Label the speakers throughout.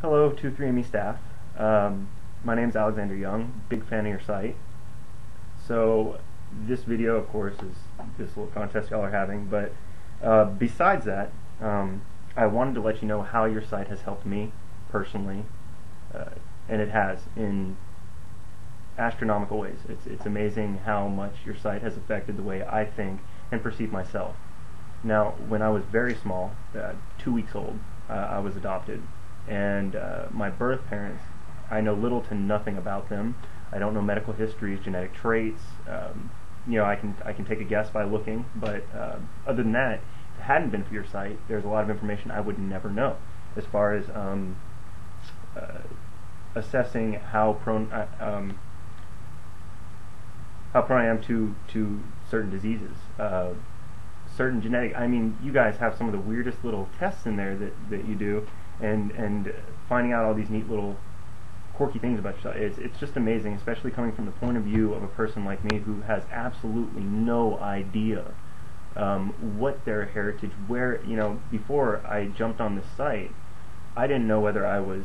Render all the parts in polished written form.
Speaker 1: Hello, 23andMe staff. My name is Alexander Young, big fan of your site. So this video, of course, is this little contest y'all are having, but besides that, I wanted to let you know how your site has helped me personally, and it has in astronomical ways. It's amazing how much your site has affected the way I think and perceive myself. Now, when I was very small, 2 weeks old, I was adopted, and my birth parents, I know little to nothing about them. I don't know medical histories, genetic traits. I can take a guess by looking, but other than that, if it hadn't been for your site, there's a lot of information I would never know as far as assessing how prone I am to certain diseases. Certain genetic, I mean, you guys have some of the weirdest little tests in there that you do, and finding out all these neat little quirky things about yourself. It's just amazing, especially coming from the point of view of a person like me who has absolutely no idea what their heritage, before I jumped on this site, I didn't know whether I was,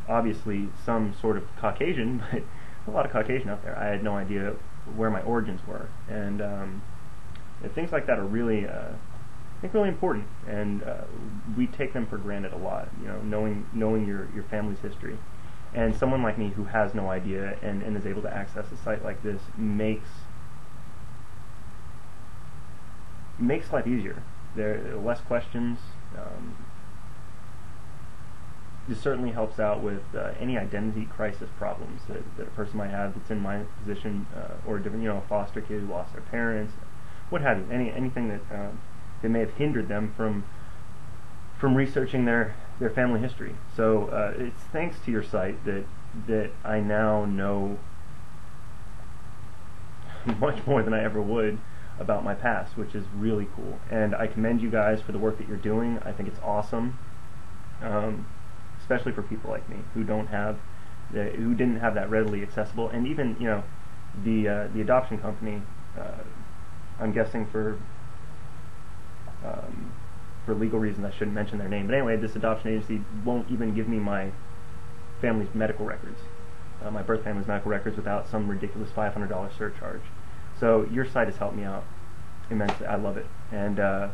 Speaker 1: obviously some sort of Caucasian, but a lot of Caucasian out there. I had no idea where my origins were, and things like that are really, I think, really important, and we take them for granted a lot. Knowing your family's history, and someone like me who has no idea and is able to access a site like this makes life easier. There are less questions. This certainly helps out with any identity crisis problems that a person might have that's in my position, or different, a foster kid who lost their parents, what have you, anything that may have hindered them from researching their family history. So it's thanks to your site that I now know much more than I ever would about my past, which is really cool. And I commend you guys for the work that you're doing. I think it's awesome, especially for people like me who didn't have that readily accessible. And even the adoption company, I'm guessing for legal reasons I shouldn't mention their name, but anyway, this adoption agency won't even give me my family's medical records, my birth family's medical records, without some ridiculous $500 surcharge. So your site has helped me out immensely. I love it, and I'm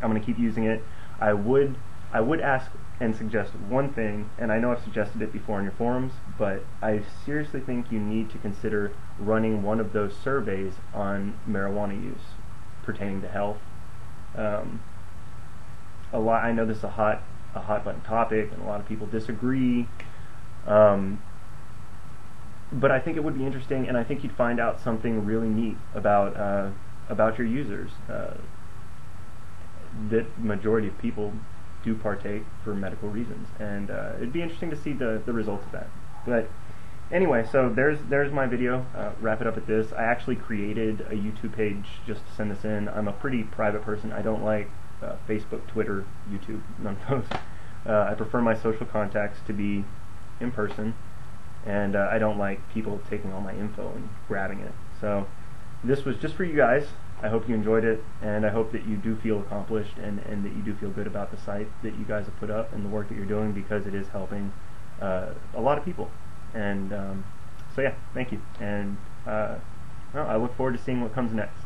Speaker 1: going to keep using it. I would ask and suggest one thing, and I know I've suggested it before on your forums, but I seriously think you need to consider running one of those surveys on marijuana use pertaining to health. I know this is a hot button topic, and a lot of people disagree. But I think it would be interesting, and I think you'd find out something really neat about your users. That majority of people do partake for medical reasons, and it'd be interesting to see the results of that. But anyway, so there's my video. Wrap it up at this. I actually created a YouTube page just to send this in. I'm a pretty private person. I don't like Facebook, Twitter, YouTube, none of those. I prefer my social contacts to be in person, and I don't like people taking all my info and grabbing it. So this was just for you guys. I hope you enjoyed it, and I hope that you do feel accomplished, and that you do feel good about the site that you guys have put up and the work that you're doing, because it is helping a lot of people. And so yeah, thank you, and I look forward to seeing what comes next.